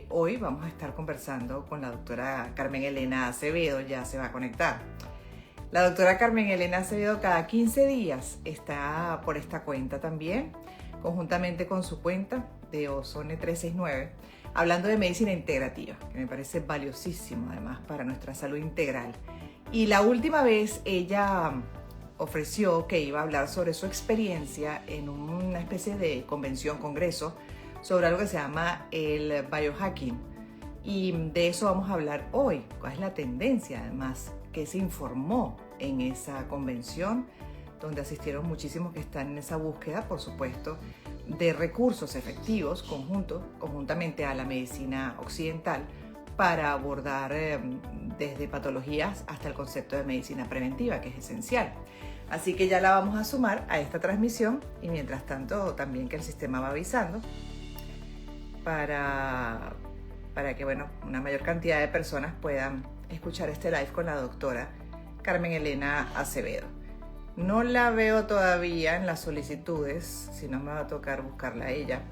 Hoy vamos a estar conversando con la doctora Carmen Elena Acevedo, ya se va a conectar. La doctora Carmen Elena Acevedo cada 15 días está por esta cuenta también, conjuntamente con su cuenta de Ozone 369, hablando de medicina integrativa, que me parece valiosísimo además para nuestra salud integral. Y la última vez ella ofreció que iba a hablar sobre su experiencia en una especie de convención, congreso, sobre algo que se llama el biohacking. Y de eso vamos a hablar hoy. ¿Cuál es la tendencia, además, que se informó en esa convención, donde asistieron muchísimos que están en esa búsqueda, por supuesto, de recursos efectivos conjuntamente a la medicina occidental para abordar desde patologías hasta el concepto de medicina preventiva, que es esencial? Así que ya la vamos a sumar a esta transmisión y mientras tanto también que el sistema va avisando para que una mayor cantidad de personas puedan escuchar este live con la doctora Carmen Elena Acevedo. No la veo todavía en las solicitudes, si no me va a tocar buscarla a ella,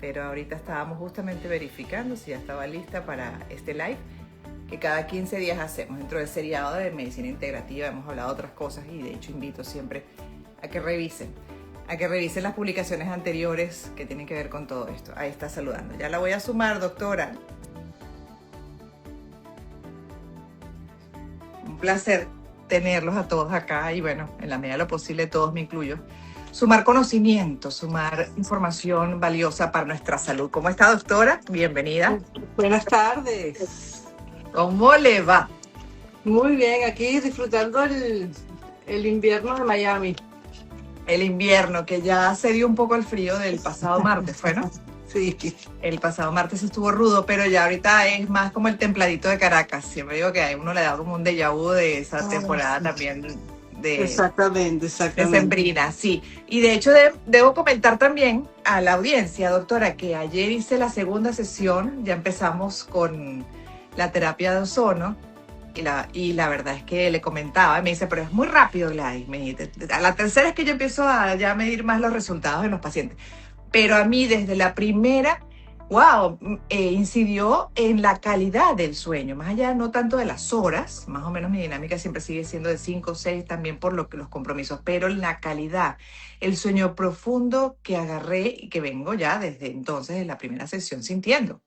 pero ahorita estábamos justamente verificando si ya estaba lista para este live que cada 15 días hacemos. Dentro del seriado de medicina integrativa hemos hablado de otras cosas y de hecho invito siempre a que revisen las publicaciones anteriores que tienen que ver con todo esto. Ahí está saludando. Ya la voy a sumar, doctora. Un placer tenerlos a todos acá y en la medida de lo posible todos me incluyo. Sumar conocimiento, sumar información valiosa para nuestra salud. ¿Cómo está, doctora? Bienvenida. Buenas tardes. ¿Cómo le va? Muy bien, aquí disfrutando el invierno de Miami. El invierno, que ya se dio un poco el frío del pasado martes, ¿fue, no? Sí. El pasado martes estuvo rudo, pero ya ahorita es más como el templadito de Caracas. Siempre digo que a uno le da como un déjà vu de esa temporada sí. también de... Exactamente. Decembrina, sí. Y de hecho debo comentar también a la audiencia, doctora, que ayer hice la segunda sesión, ya empezamos con la terapia de ozono, y la verdad es que le comentaba, y me dice, pero es muy rápido, Gladys. A la tercera es que yo empiezo a ya medir más los resultados de los pacientes. Pero a mí desde la primera, incidió en la calidad del sueño, más allá no tanto de las horas, más o menos mi dinámica siempre sigue siendo de 5 o 6 también por lo que los compromisos, pero en la calidad, el sueño profundo que agarré y que vengo ya desde entonces en la primera sesión sintiendo.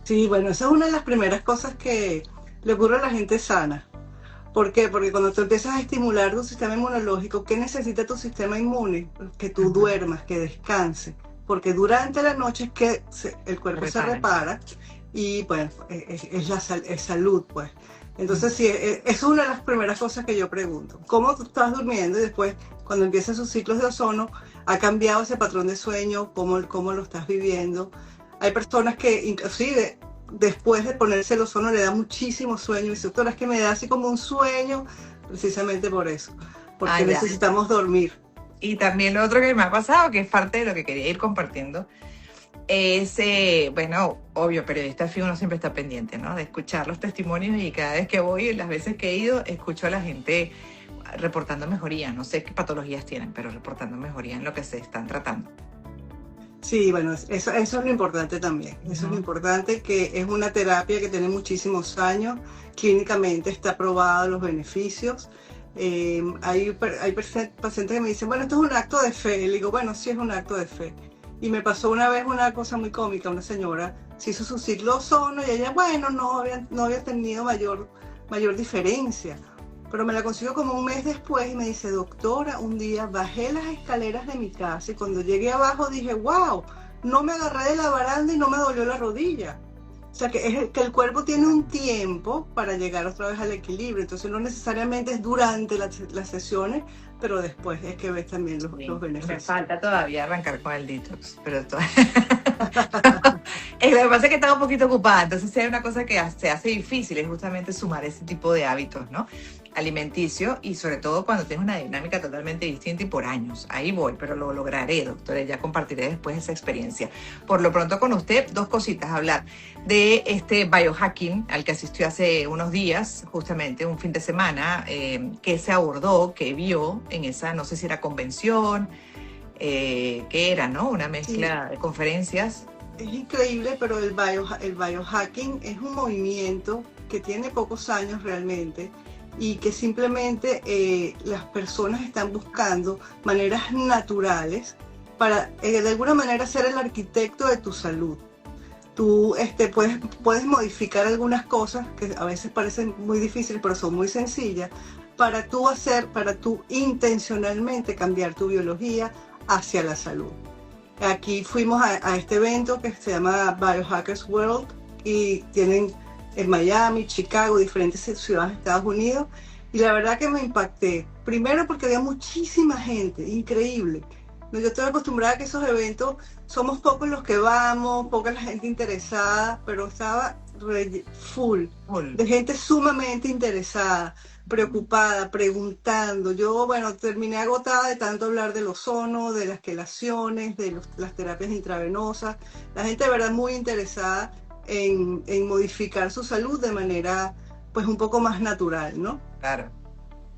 Sí, esa es una de las primeras cosas que le ocurre a la gente sana. ¿Por qué? Porque cuando tú empiezas a estimular tu sistema inmunológico, ¿qué necesita tu sistema inmune? Que tú duermas, que descanse. Porque durante la noche es que el cuerpo se repara y es salud, pues. Entonces sí, es una de las primeras cosas que yo pregunto. ¿Cómo tú estás durmiendo? Y después, cuando empiezan sus ciclos de ozono, ¿ha cambiado ese patrón de sueño? ¿Cómo lo estás viviendo? Hay personas que inclusive después de ponerse el ozono le da muchísimo sueño. Y dice, doctora, es que me da así como un sueño, precisamente por eso. Porque necesitamos dormir. Y también lo otro que me ha pasado, que es parte de lo que quería ir compartiendo, es, obvio, periodista fijo, uno siempre está pendiente, ¿no? De escuchar los testimonios y cada vez que voy, las veces que he ido, escucho a la gente reportando mejoría. No sé qué patologías tienen, pero reportando mejoría en lo que se están tratando. Sí, eso es lo importante también. Eso es lo importante, que es una terapia que tiene muchísimos años. Clínicamente está probado los beneficios. Hay pacientes que me dicen, esto es un acto de fe. Le digo, sí es un acto de fe. Y me pasó una vez una cosa muy cómica. Una señora se hizo su ciclo ozono y ella, no había tenido mayor diferencia. Pero me la consiguió como un mes después y me dice, doctora, un día bajé las escaleras de mi casa y cuando llegué abajo dije, wow, no me agarré de la baranda y no me dolió la rodilla. O sea, que el cuerpo tiene un tiempo para llegar otra vez al equilibrio. Entonces no necesariamente es durante las sesiones, pero después es que ves también los beneficios. Me falta todavía arrancar con el detox, pero lo que pasa es que estaba un poquito ocupada, entonces hay una cosa que se hace difícil, es justamente sumar ese tipo de hábitos, ¿no? Alimenticio, y sobre todo cuando tienes una dinámica totalmente distinta y por años. Ahí voy, pero lo lograré, doctora, ya compartiré después esa experiencia. Por lo pronto con usted, dos cositas, hablar de este biohacking al que asistió hace unos días, justamente un fin de semana, que se abordó, que vio en esa, no sé si era convención, que era, ¿no? Una mezcla de conferencias. es increíble, pero el biohacking es un movimiento que tiene pocos años realmente y que simplemente las personas están buscando maneras naturales para de alguna manera ser el arquitecto de tu salud. Tú puedes modificar algunas cosas que a veces parecen muy difíciles, pero son muy sencillas, para tú intencionalmente cambiar tu biología hacia la salud. Aquí fuimos a este evento que se llama Biohackers World y tienen en Miami, Chicago, diferentes ciudades de Estados Unidos, y la verdad que me impacté. Primero porque había muchísima gente, increíble. Yo estoy acostumbrada a que esos eventos somos pocos los que vamos, poca la gente interesada, pero estaba full de gente sumamente interesada, preocupada, preguntando. Yo, bueno, terminé agotada de tanto hablar del ozono, de las quelaciones, de las terapias intravenosas. La gente de verdad muy interesada en modificar su salud de manera pues un poco más natural, ¿no? Claro.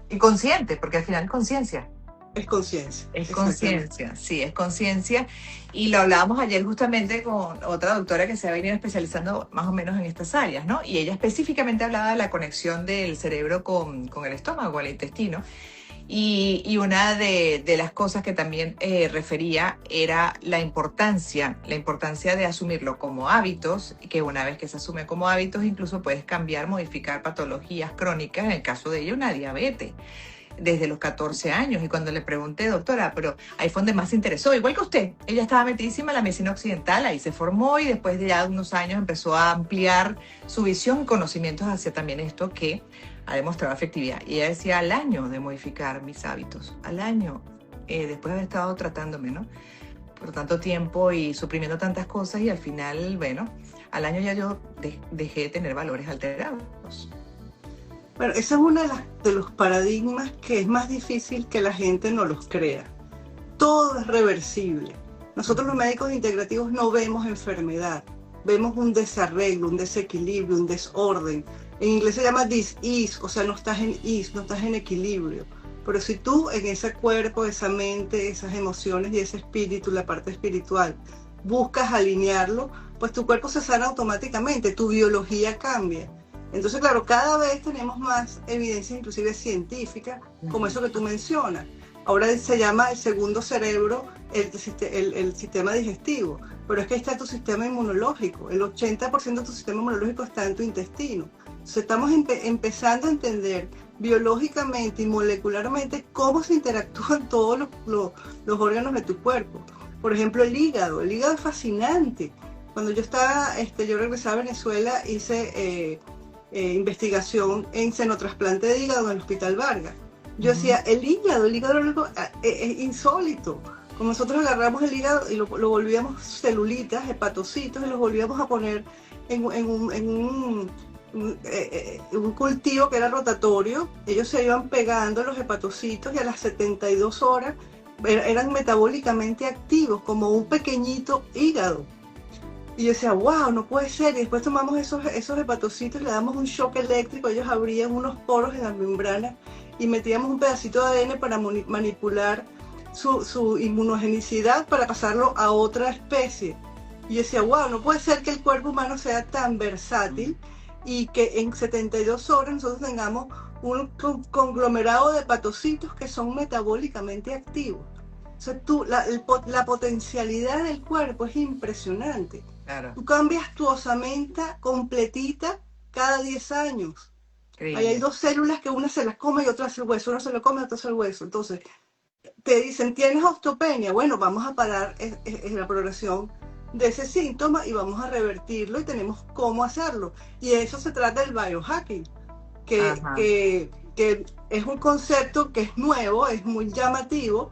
Y consciente, porque al final conciencia. Es conciencia. Es conciencia, sí, es conciencia. Y lo hablábamos ayer justamente con otra doctora que se ha venido especializando más o menos en estas áreas, ¿no? Y ella específicamente hablaba de la conexión del cerebro con el estómago, con el intestino. Y una de las cosas que también refería era la importancia de asumirlo como hábitos, que una vez que se asume como hábitos, incluso puedes cambiar, modificar patologías crónicas, en el caso de ella una diabetes, desde los 14 años. Y cuando le pregunté, doctora, pero ahí fue donde más se interesó, igual que usted, ella estaba metidísima en la medicina occidental, ahí se formó y después de ya unos años empezó a ampliar su visión y conocimientos hacia también esto que ha demostrado efectividad. Y ella decía, al año de modificar mis hábitos, al año, después de haber estado tratándome, ¿no? Por tanto tiempo y suprimiendo tantas cosas, y al final, bueno, al año ya yo dejé de tener valores alterados. Bueno, ese es uno de los paradigmas que es más difícil que la gente no los crea. Todo es reversible. Nosotros los médicos integrativos no vemos enfermedad, vemos un desarreglo, un desequilibrio, un desorden. En inglés se llama dis-ease, o sea, no estás en ease, no estás en equilibrio. Pero si tú en ese cuerpo, esa mente, esas emociones y ese espíritu, la parte espiritual, buscas alinearlo, pues tu cuerpo se sana automáticamente, tu biología cambia. Entonces, claro, cada vez tenemos más evidencia, inclusive científica, como eso que tú mencionas. Ahora se llama el segundo cerebro, el sistema digestivo, pero es que ahí está tu sistema inmunológico. El 80% de tu sistema inmunológico está en tu intestino. Entonces, estamos empezando a entender biológicamente y molecularmente cómo se interactúan todos los órganos de tu cuerpo. Por ejemplo, el hígado es fascinante. Cuando yo regresé a Venezuela, hice investigación en senotrasplante de hígado en el Hospital Vargas. Yo decía, el hígado es insólito. Como nosotros agarramos el hígado y lo volvíamos celulitas, hepatocitos, y los volvíamos a poner en un cultivo que era rotatorio. Ellos se iban pegando los hepatocitos y a las 72 horas eran metabólicamente activos, como un pequeñito hígado. Y yo decía, wow, no puede ser. Y después tomamos esos hepatocitos, le damos un shock eléctrico, ellos abrían unos poros en la membrana y metíamos un pedacito de ADN para manipular su inmunogenicidad para pasarlo a otra especie. Y yo decía, wow, no puede ser que el cuerpo humano sea tan versátil y que en 72 horas nosotros tengamos un conglomerado de hepatocitos que son metabólicamente activos. O sea, la potencialidad del cuerpo es impresionante. Claro. Tú cambias tu osamenta completita cada 10 años. Ahí hay dos células que una se las come y otra hace el hueso, una se lo come y otra hace el hueso. Entonces, te dicen, ¿tienes osteopenia? Bueno, vamos a parar la progresión de ese síntoma y vamos a revertirlo y tenemos cómo hacerlo. Y eso se trata del biohacking, que es un concepto que es nuevo, es muy llamativo,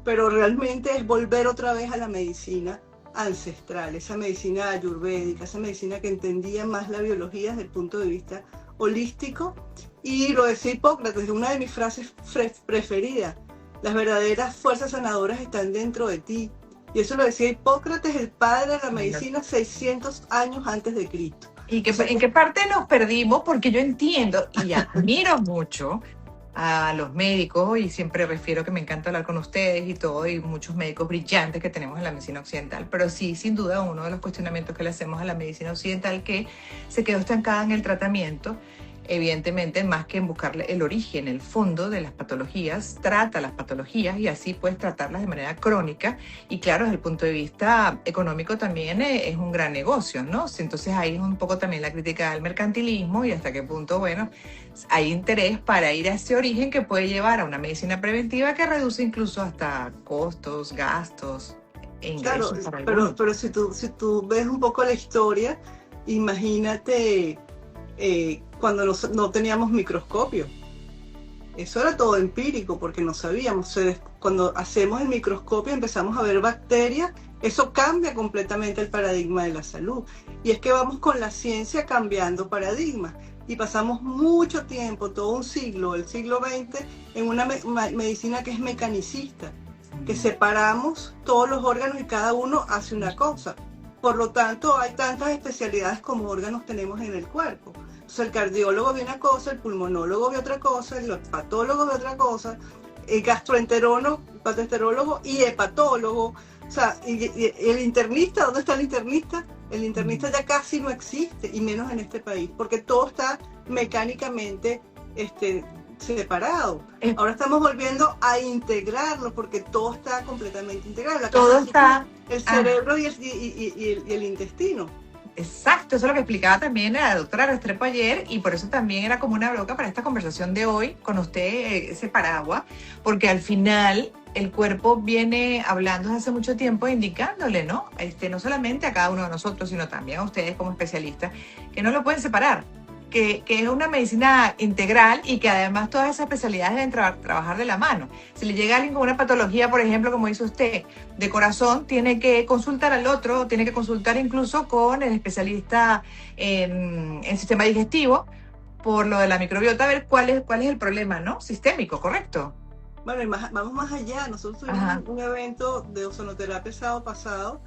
pero realmente es volver otra vez a la medicina ancestral, esa medicina ayurvédica, esa medicina que entendía más la biología desde el punto de vista holístico. Y lo decía Hipócrates, una de mis frases preferidas, las verdaderas fuerzas sanadoras están dentro de ti. Y eso lo decía Hipócrates, el padre de la medicina, 600 años antes de Cristo. ¿En qué parte nos perdimos? Porque yo entiendo y admiro mucho a los médicos, y siempre refiero que me encanta hablar con ustedes y todo, y muchos médicos brillantes que tenemos en la medicina occidental, pero sí, sin duda, uno de los cuestionamientos que le hacemos a la medicina occidental, que se quedó estancada en el tratamiento. Evidentemente, más que en buscarle el origen, el fondo de las patologías, trata las patologías y así puedes tratarlas de manera crónica. Y claro, desde el punto de vista económico también es un gran negocio, ¿no? Entonces ahí es un poco también la crítica al mercantilismo y hasta qué punto, bueno, hay interés para ir a ese origen que puede llevar a una medicina preventiva que reduce incluso hasta costos, gastos e ingresos. Claro, para algunos. pero si tú ves un poco la historia, imagínate cuando no teníamos microscopio. Eso era todo empírico porque no sabíamos. Cuando hacemos el microscopio empezamos a ver bacterias, eso cambia completamente el paradigma de la salud. Y es que vamos con la ciencia cambiando paradigmas. Y pasamos mucho tiempo, todo un siglo, el siglo XX, en una medicina que es mecanicista, que separamos todos los órganos y cada uno hace una cosa. Por lo tanto, hay tantas especialidades como órganos tenemos en el cuerpo. Entonces, el cardiólogo ve una cosa, el pulmonólogo ve otra cosa, el patólogo ve otra cosa, el gastroenterólogo y hepatólogo. O sea, y el internista, ¿dónde está el internista? El internista ya casi no existe, y menos en este país, porque todo está mecánicamente separado. Ahora estamos volviendo a integrarlo porque todo está completamente integrado. Todo está... El cerebro y el intestino. Exacto, eso es lo que explicaba también la doctora Restrepo ayer, y por eso también era como una broca para esta conversación de hoy con usted, ese paraguas, porque al final el cuerpo viene hablando desde hace mucho tiempo, indicándole, ¿no? No solamente a cada uno de nosotros, sino también a ustedes como especialistas, que no lo pueden separar, que es una medicina integral y que además todas esas especialidades deben trabajar de la mano. Si le llega a alguien con una patología, por ejemplo, como dice usted, de corazón, tiene que consultar al otro, tiene que consultar incluso con el especialista en sistema digestivo por lo de la microbiota, a ver cuál es el problema, ¿no? Sistémico, ¿correcto? Bueno, y vamos más allá. Nosotros tuvimos un evento de ozonoterapia el sábado pasado,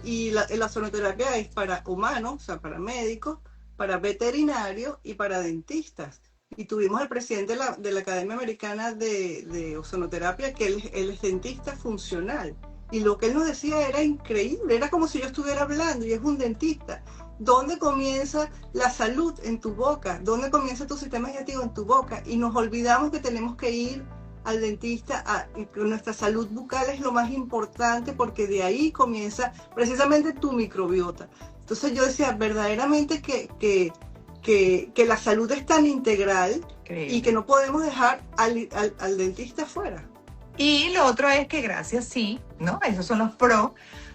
y la ozonoterapia es para humanos, o sea, para médicos, para veterinarios y para dentistas. Y tuvimos al presidente de la Academia Americana de Ozonoterapia, que él es dentista funcional. Y lo que él nos decía era increíble, era como si yo estuviera hablando, y es un dentista. ¿Dónde comienza la salud? En tu boca. ¿Dónde comienza tu sistema digestivo? En tu boca. Y nos olvidamos que tenemos que ir al dentista, nuestra salud bucal es lo más importante, porque de ahí comienza precisamente tu microbiota. Entonces yo decía verdaderamente que la salud es tan integral. Increíble. Y que no podemos dejar al dentista fuera. Y lo otro es que gracias, sí, ¿no? Esos son los pros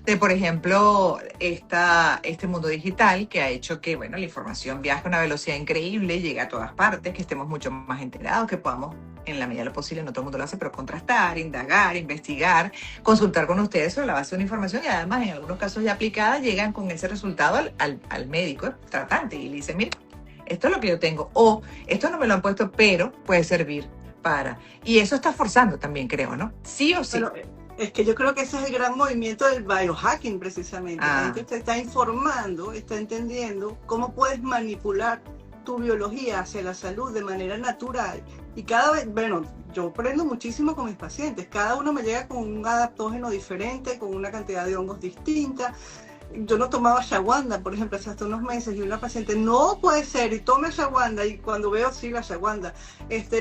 de, por ejemplo, este mundo digital que ha hecho que, bueno, la información viaje a una velocidad increíble, llegue a todas partes, que estemos mucho más enterados, que podamos, en la medida de lo posible, no todo el mundo lo hace, pero contrastar, indagar, investigar, consultar con ustedes sobre la base de una información, y además, en algunos casos ya aplicada, llegan con ese resultado al médico tratante y le dicen, mire, esto es lo que yo tengo, o esto no me lo han puesto, pero puede servir para... Y eso está forzando también, creo, ¿no? Sí o sí. Bueno, es que yo creo que ese es el gran movimiento del biohacking, precisamente. La gente te está informando, está entendiendo cómo puedes manipular tu biología hacia la salud de manera natural. Y cada vez, bueno, yo aprendo muchísimo con mis pacientes. Cada uno me llega con un adaptógeno diferente, con una cantidad de hongos distinta. Yo no tomaba ashwagandha, por ejemplo, hace unos meses, y una paciente, no puede ser, y tome ashwagandha, y cuando veo, sí, la ashwagandha.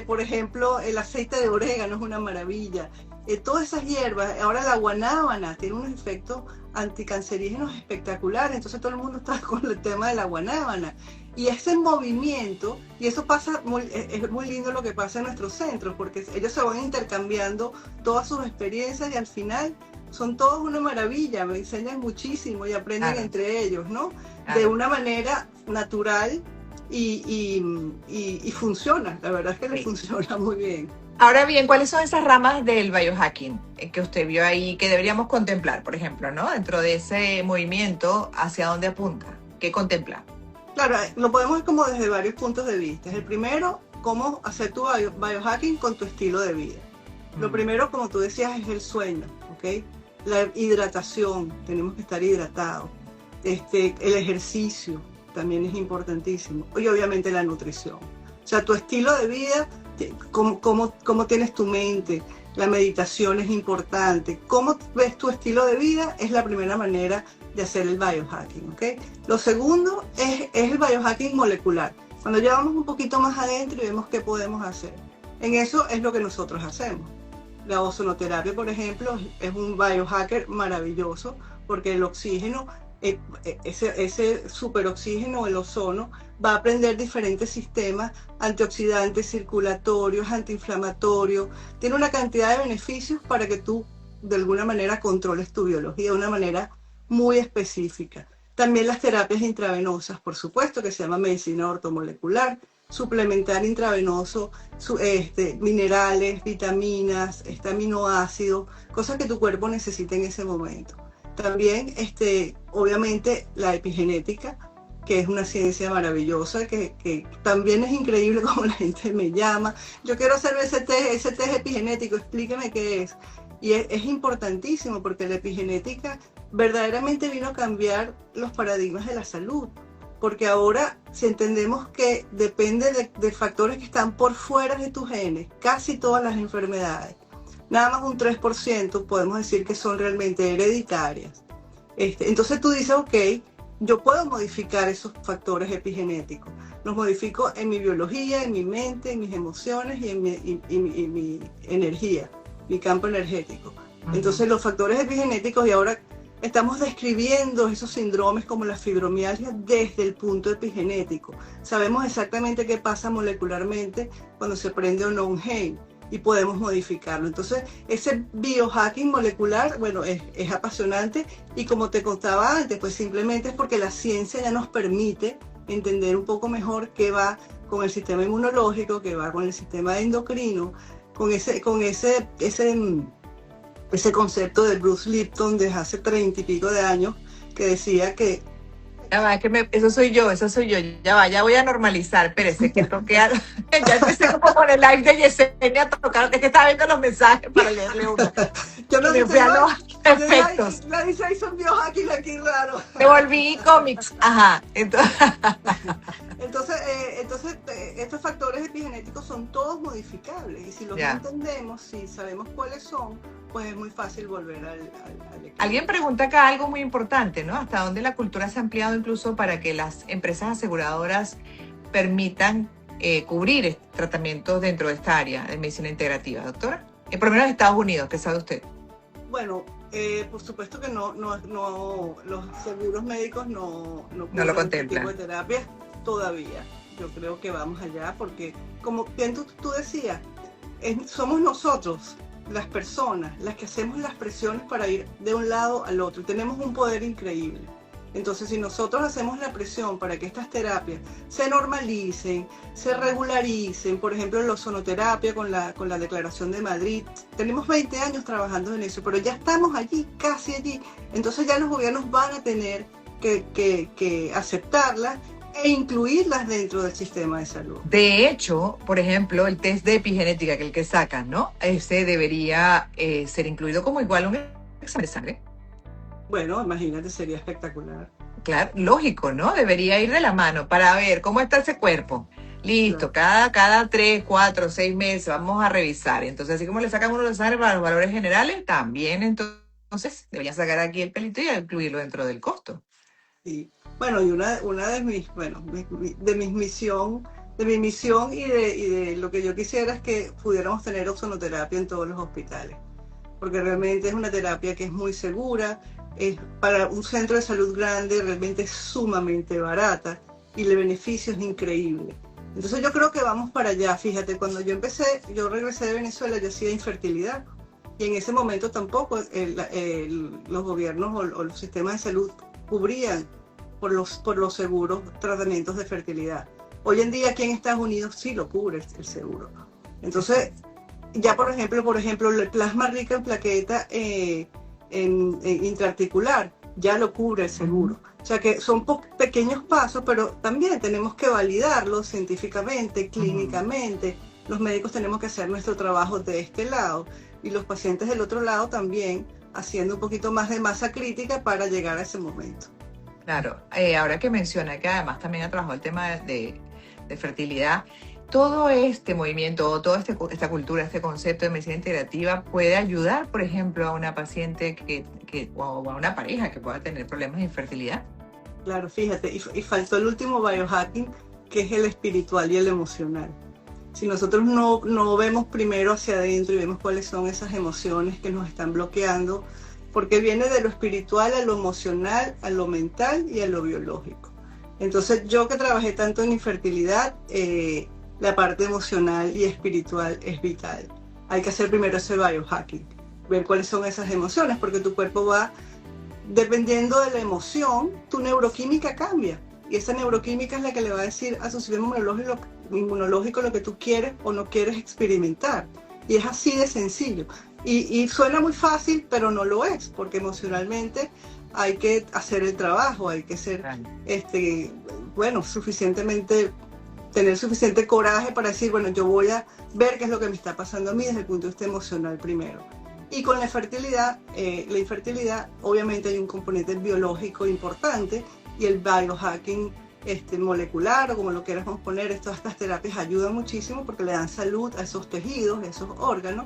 Por ejemplo, el aceite de orégano es una maravilla. Todas esas hierbas, ahora la guanábana tiene unos efectos anticancerígenos espectaculares, entonces todo el mundo está con el tema de la guanábana. Y ese movimiento, y eso pasa, es muy lindo lo que pasa en nuestros centros, porque ellos se van intercambiando todas sus experiencias, y al final son todos una maravilla, me enseñan muchísimo y aprenden entre ellos, ¿no? De una manera natural y funciona, la verdad es que les funciona muy bien. Ahora bien, ¿cuáles son esas ramas del biohacking que usted vio ahí que deberíamos contemplar, por ejemplo, ¿no? Dentro de ese movimiento, ¿hacia dónde apunta? ¿Qué contempla? Claro, lo podemos ver como desde varios puntos de vista. El primero, cómo hacer tu biohacking con tu estilo de vida. Lo primero, como tú decías, es el sueño, ¿ok? La hidratación, tenemos que estar hidratados. El ejercicio también es importantísimo. Y obviamente la nutrición. O sea, tu estilo de vida cómo tienes tu mente. La meditación es importante. Cómo ves tu estilo de vida es la primera manera de hacer el biohacking, ¿ok? Lo segundo es el biohacking molecular. Cuando ya vamos un poquito más adentro y vemos qué podemos hacer. En eso es lo que nosotros hacemos. La ozonoterapia, por ejemplo, es un biohacker maravilloso porque el oxígeno, ese superoxígeno, el ozono, va a prender diferentes sistemas antioxidantes, circulatorios, antiinflamatorios. Tiene una cantidad de beneficios para que tú de alguna manera controles tu biología de una manera muy específica. También las terapias intravenosas, por supuesto, que se llama medicina ortomolecular, suplementar intravenoso, minerales, vitaminas, aminoácidos, cosas que tu cuerpo necesita en ese momento. También, obviamente, la epigenética, que es una ciencia maravillosa, que también es increíble como la gente me llama. Yo quiero hacer ese test epigenético, explíqueme qué es. Y es importantísimo porque la epigenética verdaderamente vino a cambiar los paradigmas de la salud. Porque ahora, si entendemos que depende de factores que están por fuera de tus genes, casi todas las enfermedades, nada más un 3% podemos decir que son realmente hereditarias. Entonces tú dices, ok, yo puedo modificar esos factores epigenéticos. Los modifico en mi biología, en mi mente, en mis emociones y en mi energía, mi campo energético. Entonces los factores epigenéticos, y ahora estamos describiendo esos síndromes como la fibromialgia desde el punto epigenético. Sabemos exactamente qué pasa molecularmente cuando se prende o no un gen y podemos modificarlo. Entonces, ese biohacking molecular, bueno, es apasionante y como te contaba antes, pues simplemente es porque la ciencia ya nos permite entender un poco mejor qué va con el sistema inmunológico, qué va con el sistema endocrino, con ese concepto de Bruce Lipton desde hace 30 y pico de años, que decía que... Ya va, eso soy yo, ya voy a normalizar, espérese, que toqué ya empecé como con el live de Yesenia a tocar, es que estaba viendo los mensajes para leerle uno. Yo no dije, los efectos. La dice ahí son biohacking aquí raro. Me volví cómics, ajá, Entonces, estos factores epigenéticos son todos modificables y si los entendemos, si sabemos cuáles son, pues es muy fácil volver al equilibrio. Alguien pregunta acá algo muy importante, ¿no? ¿Hasta dónde la cultura se ha ampliado incluso para que las empresas aseguradoras permitan cubrir tratamientos dentro de esta área de medicina integrativa, doctora? Por lo menos en Estados Unidos, ¿qué sabe usted? Bueno, por supuesto que no, los seguros médicos no lo contemplan. Este tipo de terapias todavía. Yo creo que vamos allá porque, como bien tú decías, somos nosotros, las personas, las que hacemos las presiones para ir de un lado al otro y tenemos un poder increíble. Entonces, si nosotros hacemos la presión para que estas terapias se normalicen, se regularicen, por ejemplo, la ozonoterapia con la Declaración de Madrid, tenemos 20 años trabajando en eso, pero ya estamos allí, casi allí. Entonces ya los gobiernos van a tener que aceptarlas e incluirlas dentro del sistema de salud. De hecho, por ejemplo, el test de epigenética, que el que sacan, ¿no? Ese debería ser incluido como igual un examen de sangre. Bueno, imagínate, sería espectacular. Claro, lógico, ¿no? Debería ir de la mano para ver cómo está ese cuerpo. Listo, claro. cada 3, 4, 6 meses vamos a revisar. Entonces, así como le sacan uno de sangre para los valores generales, también entonces deberían sacar aquí el pelito y incluirlo dentro del costo. Sí. Bueno, y una de mi misión y de lo que yo quisiera es que pudiéramos tener ozonoterapia en todos los hospitales. Porque realmente es una terapia que es muy segura, para un centro de salud grande realmente es sumamente barata y el beneficio es increíble. Entonces yo creo que vamos para allá. Fíjate, cuando yo regresé de Venezuela, yo hacía infertilidad y en ese momento tampoco los gobiernos o los sistemas de salud cubrían por los seguros tratamientos de fertilidad. Hoy en día aquí en Estados Unidos sí lo cubre el seguro. Entonces, ya por ejemplo, el plasma rico en plaqueta intraarticular ya lo cubre el seguro. O sea que son pequeños pasos, pero también tenemos que validarlos científicamente, clínicamente. Los médicos tenemos que hacer nuestro trabajo de este lado y los pacientes del otro lado también haciendo un poquito más de masa crítica para llegar a ese momento. Claro, ahora que menciona que además también ha trabajado el tema de fertilidad, todo este movimiento o toda esta cultura, este concepto de medicina integrativa puede ayudar, por ejemplo, a una paciente o a una pareja que pueda tener problemas de infertilidad. Claro, fíjate, y faltó el último biohacking, que es el espiritual y el emocional. Si nosotros no vemos primero hacia adentro y vemos cuáles son esas emociones que nos están bloqueando, porque viene de lo espiritual a lo emocional, a lo mental y a lo biológico. Entonces, yo que trabajé tanto en infertilidad, la parte emocional y espiritual es vital. Hay que hacer primero ese biohacking, ver cuáles son esas emociones, porque tu cuerpo va, dependiendo de la emoción, tu neuroquímica cambia. Y esa neuroquímica es la que le va a decir a su sistema inmunológico lo que tú quieres o no quieres experimentar. Y es así de sencillo. Y suena muy fácil, pero no lo es, porque emocionalmente hay que hacer el trabajo, hay que ser, tener suficiente coraje para decir, bueno, yo voy a ver qué es lo que me está pasando a mí desde el punto de vista emocional primero. Y con la infertilidad, obviamente hay un componente biológico importante, y el biohacking molecular, o como lo queramos poner, todas estas terapias ayudan muchísimo porque le dan salud a esos tejidos, a esos órganos,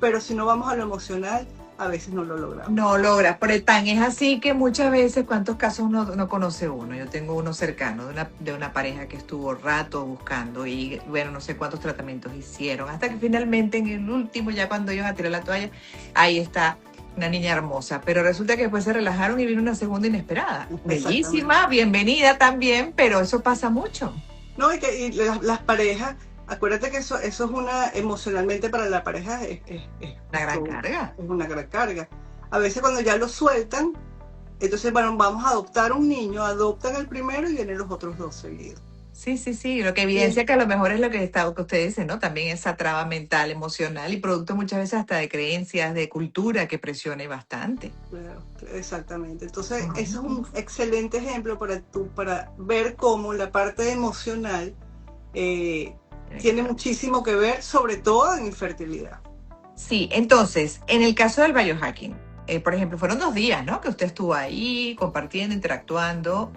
pero si no vamos a lo emocional, a veces no lo logramos. No logras, pero tan es así que muchas veces, ¿cuántos casos no conoce uno? Yo tengo uno cercano de una pareja que estuvo rato buscando y bueno, no sé cuántos tratamientos hicieron, hasta que finalmente en el último, ya cuando iban a tirar la toalla, ahí está una niña hermosa, pero resulta que después se relajaron y vino una segunda inesperada. Bellísima, bienvenida también, pero eso pasa mucho. No, y las parejas, acuérdate que eso es emocionalmente para la pareja es una gran carga. Es una gran carga. A veces cuando ya lo sueltan, entonces bueno, vamos a adoptar un niño, adoptan el primero y vienen los otros dos seguidos. Sí, lo que evidencia que a lo mejor es lo que usted dice, ¿no? También esa traba mental, emocional y producto muchas veces hasta de creencias, de cultura que presione bastante. Claro, exactamente. Entonces, eso es un excelente ejemplo para ver cómo la parte emocional tiene muchísimo que ver, sobre todo en infertilidad. Sí, entonces, en el caso del biohacking, por ejemplo, fueron 2 días, ¿no? Que usted estuvo ahí compartiendo, interactuando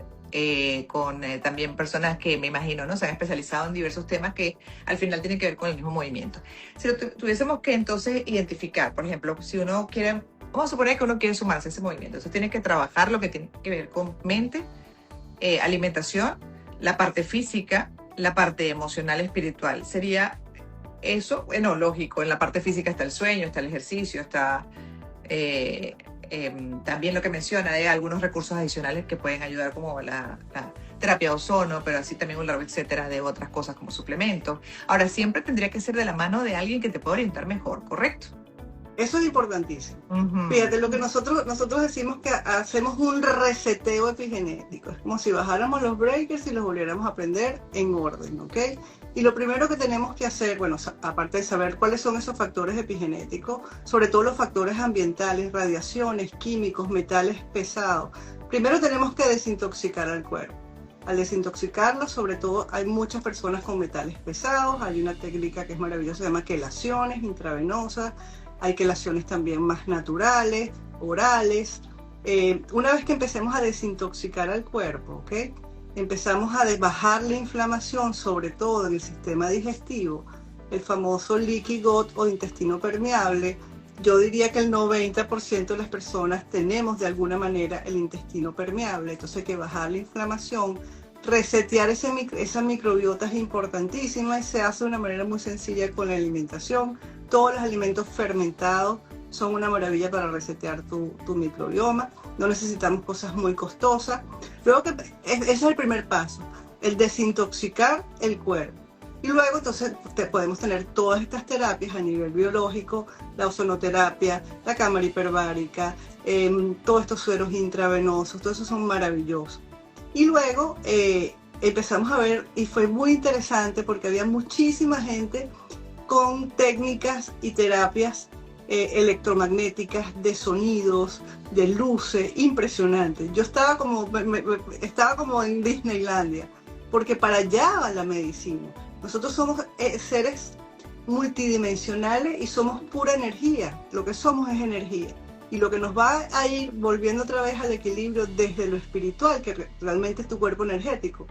con también personas que me imagino, ¿no? Se han especializado en diversos temas que al final tienen que ver con el mismo movimiento. Si tuviésemos que entonces identificar, por ejemplo, si uno quiere, vamos a suponer que uno quiere sumarse a ese movimiento, entonces tiene que trabajar lo que tiene que ver con mente, alimentación, la parte física, la parte emocional, espiritual. Sería eso, bueno, lógico, en la parte física está el sueño, está el ejercicio, está también lo que menciona de algunos recursos adicionales que pueden ayudar, como la terapia de ozono, pero así también un largo etcétera de otras cosas como suplementos. Ahora, siempre tendría que ser de la mano de alguien que te pueda orientar mejor, ¿correcto? Eso es importantísimo. Fíjate, lo que nosotros decimos que hacemos un reseteo epigenético. Es como si bajáramos los breakers y los volviéramos a aprender en orden, ¿ok? Y lo primero que tenemos que hacer, bueno, aparte de saber cuáles son esos factores epigenéticos, sobre todo los factores ambientales, radiaciones, químicos, metales pesados, primero tenemos que desintoxicar al cuerpo. Al desintoxicarlo, sobre todo, hay muchas personas con metales pesados, hay una técnica que es maravillosa, se llama quelaciones intravenosas, hay quelaciones también más naturales, orales. Una vez que empecemos a desintoxicar al cuerpo, ¿ok? Empezamos a bajar la inflamación, sobre todo en el sistema digestivo, el famoso leaky gut o intestino permeable. Yo diría que el 90% de las personas tenemos de alguna manera el intestino permeable, entonces hay que bajar la inflamación, resetear esa microbiota es importantísima y se hace de una manera muy sencilla con la alimentación. Todos los alimentos fermentados son una maravilla para resetear tu microbioma. No necesitamos cosas muy costosas. Luego ese es el primer paso, el desintoxicar el cuerpo. Y luego entonces podemos tener todas estas terapias a nivel biológico, la ozonoterapia, la cámara hiperbárica, todos estos sueros intravenosos, todos esos son maravillosos. Y luego empezamos a ver, y fue muy interesante porque había muchísima gente con técnicas y terapias electromagnéticas, de sonidos, de luces, impresionantes. Yo estaba como en Disneylandia, porque para allá va la medicina. Nosotros somos seres multidimensionales y somos pura energía. Lo que somos es energía. Y lo que nos va a ir volviendo otra vez al equilibrio desde lo espiritual, que realmente es tu cuerpo energético.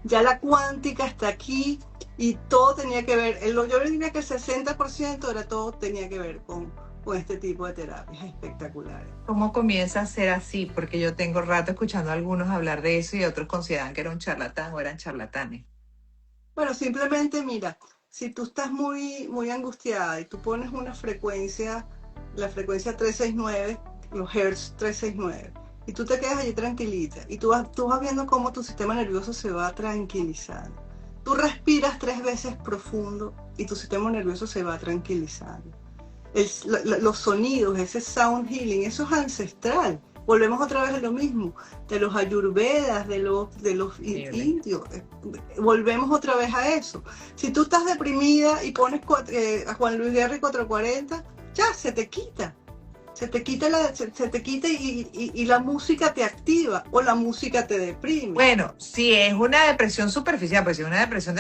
Ya la cuántica está aquí y todo tenía que ver, yo diría que el 60% era todo tenía que ver con este tipo de terapias espectaculares. ¿Cómo comienza a ser así? Porque yo tengo rato escuchando a algunos hablar de eso y otros consideraban que era un charlatán o eran charlatanes. Bueno, simplemente mira, si tú estás muy angustiada y tú pones una frecuencia, la frecuencia 369, los hertz 369, y tú te quedas allí tranquilita y tú vas viendo cómo tu sistema nervioso se va tranquilizando. Tú respiras 3 veces profundo y tu sistema nervioso se va tranquilizando. Los sonidos, ese sound healing, eso es ancestral. Volvemos otra vez a lo mismo, de los ayurvedas, de los indios. Volvemos otra vez a eso. Si tú estás deprimida y pones a Juan Luis Guerra 440, ya se te quita. Se te quita y la música te activa o la música te deprime. Bueno, si es una depresión superficial, pues si es una depresión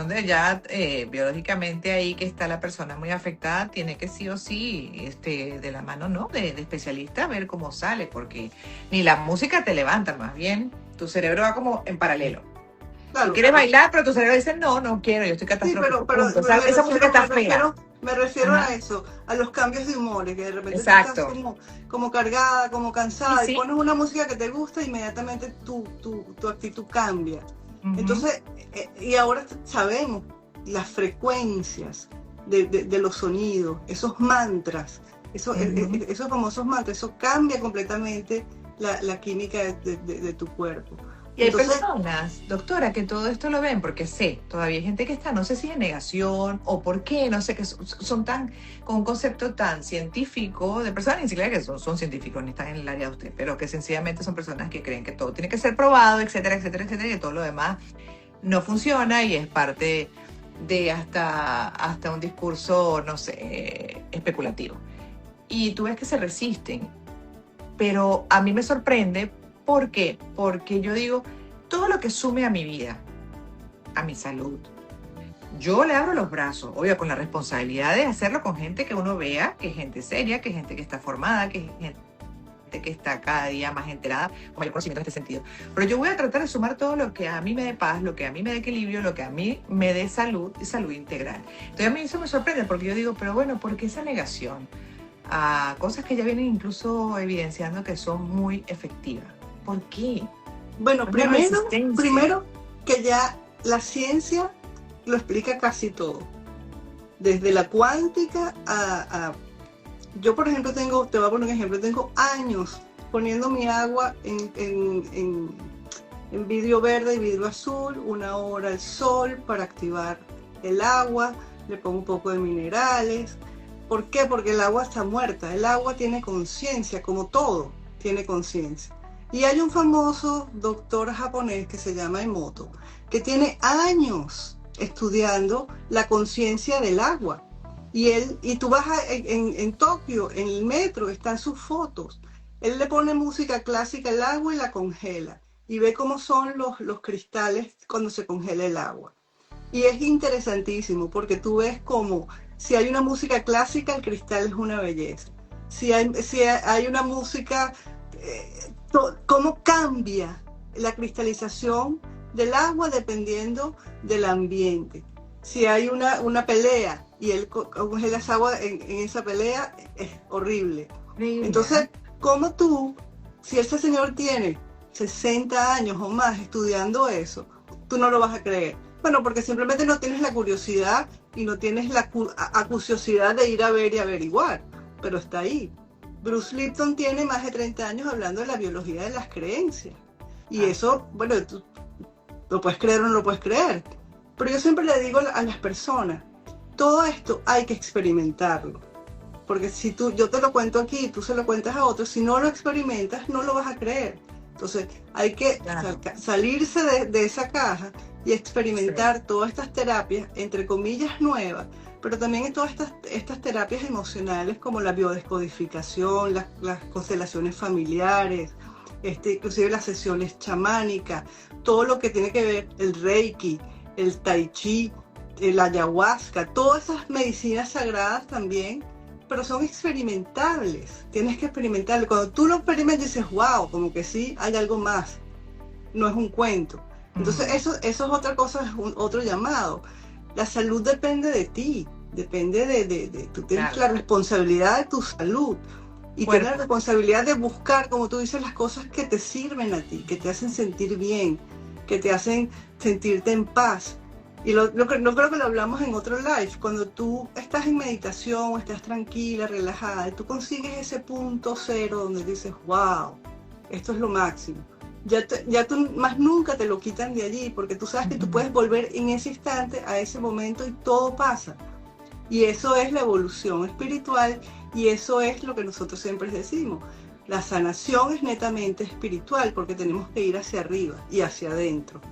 de ya biológicamente ahí que está la persona muy afectada, tiene que sí o sí de la mano, ¿no? De especialista ver cómo sale, porque ni la música te levanta, más bien tu cerebro va como en paralelo. Claro, tú quieres bailar, pero tu cerebro dice, no quiero, yo estoy catastrófico. Sí, pero esa música está fea. Me refiero a eso, a los cambios de humores, que de repente estás como cargada, como cansada, sí. Y pones una música que te gusta, inmediatamente tu actitud cambia. Entonces, y ahora sabemos las frecuencias de los sonidos, esos mantras, esos famosos mantras, eso cambia completamente la química de tu cuerpo. Y hay personas, doctora, que todo esto lo ven, porque todavía hay gente que está, no sé si en negación o por qué, no sé, que son tan, con un concepto tan científico, de personas ni siquiera que son científicos, ni están en el área de usted, pero que sencillamente son personas que creen que todo tiene que ser probado, etcétera, etcétera, etcétera, y que todo lo demás no funciona y es parte de hasta un discurso, no sé, especulativo. Y tú ves que se resisten, pero a mí me sorprende. ¿Por qué? Porque yo digo, todo lo que sume a mi vida, a mi salud, yo le abro los brazos, obvio, con la responsabilidad de hacerlo con gente que uno vea, que es gente seria, que es gente que está formada, que es gente que está cada día más enterada, con mayor conocimiento en este sentido. Pero yo voy a tratar de sumar todo lo que a mí me dé paz, lo que a mí me dé equilibrio, lo que a mí me dé salud y salud integral. Entonces a mí eso me sorprende porque yo digo, pero bueno, ¿por qué esa negación a cosas que ya vienen incluso evidenciando que son muy efectivas? ¿Por qué? Bueno, primero que ya la ciencia lo explica casi todo. Desde la cuántica yo, por ejemplo, te voy a poner un ejemplo, tengo años poniendo mi agua en vidrio verde y vidrio azul, 1 hora al sol para activar el agua, le pongo un poco de minerales. ¿Por qué? Porque el agua está muerta, el agua tiene conciencia, como todo tiene conciencia. Y hay un famoso doctor japonés que se llama Emoto, que tiene años estudiando la conciencia del agua. Y tú vas en Tokio, en el metro, están sus fotos. Él le pone música clásica al agua y la congela. Y ve cómo son los cristales cuando se congela el agua. Y es interesantísimo porque tú ves cómo, si hay una música clásica, el cristal es una belleza. Si hay una música... cómo cambia la cristalización del agua dependiendo del ambiente. Si hay una pelea y él congela esa agua en esa pelea, es horrible. Entonces, ¿cómo tú, si ese señor tiene 60 años o más estudiando eso, tú no lo vas a creer? Bueno, porque simplemente no tienes la curiosidad y no tienes la acuciosidad de ir a ver y averiguar, pero está ahí. Bruce Lipton tiene más de 30 años hablando de la biología de las creencias. Y eso, bueno, tú lo puedes creer o no lo puedes creer. Pero yo siempre le digo a las personas, todo esto hay que experimentarlo. Porque si yo te lo cuento aquí y tú se lo cuentas a otros, si no lo experimentas, no lo vas a creer. Entonces, hay que salirse de esa caja y experimentar todas estas terapias, entre comillas, nuevas, pero también en todas estas terapias emocionales como la biodescodificación, las constelaciones familiares, inclusive las sesiones chamánicas, todo lo que tiene que ver el Reiki, el Tai Chi, el ayahuasca, todas esas medicinas sagradas también, pero son experimentables, tienes que experimentarlo. Cuando tú lo experimentas dices, wow, como que sí, hay algo más, no es un cuento. Entonces eso es otra cosa, es otro llamado. la salud depende de ti, depende tú tienes Claro. la responsabilidad de tu salud y tienes la responsabilidad de buscar, como tú dices, las cosas que te sirven a ti, que te hacen sentir bien, que te hacen sentirte en paz. Y no creo que lo hablamos en otro live, cuando tú estás en meditación, estás tranquila, relajada, y tú consigues ese punto cero donde dices, wow, esto es lo máximo. Ya tú más nunca te lo quitan de allí, porque tú sabes que tú puedes volver en ese instante a ese momento y todo pasa. Y eso es la evolución espiritual y eso es lo que nosotros siempre decimos. La sanación es netamente espiritual porque tenemos que ir hacia arriba y hacia adentro.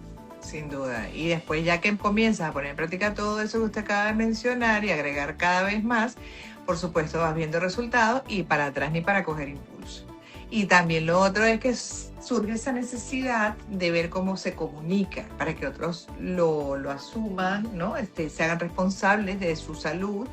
Sin duda. Y después ya que comienzas a poner en práctica todo eso que usted acaba de mencionar y agregar cada vez más, por supuesto vas viendo resultados y para atrás ni para coger impulso. Y también lo otro es que surge esa necesidad de ver cómo se comunica para que otros lo asuman, ¿no? Se hagan responsables de su salud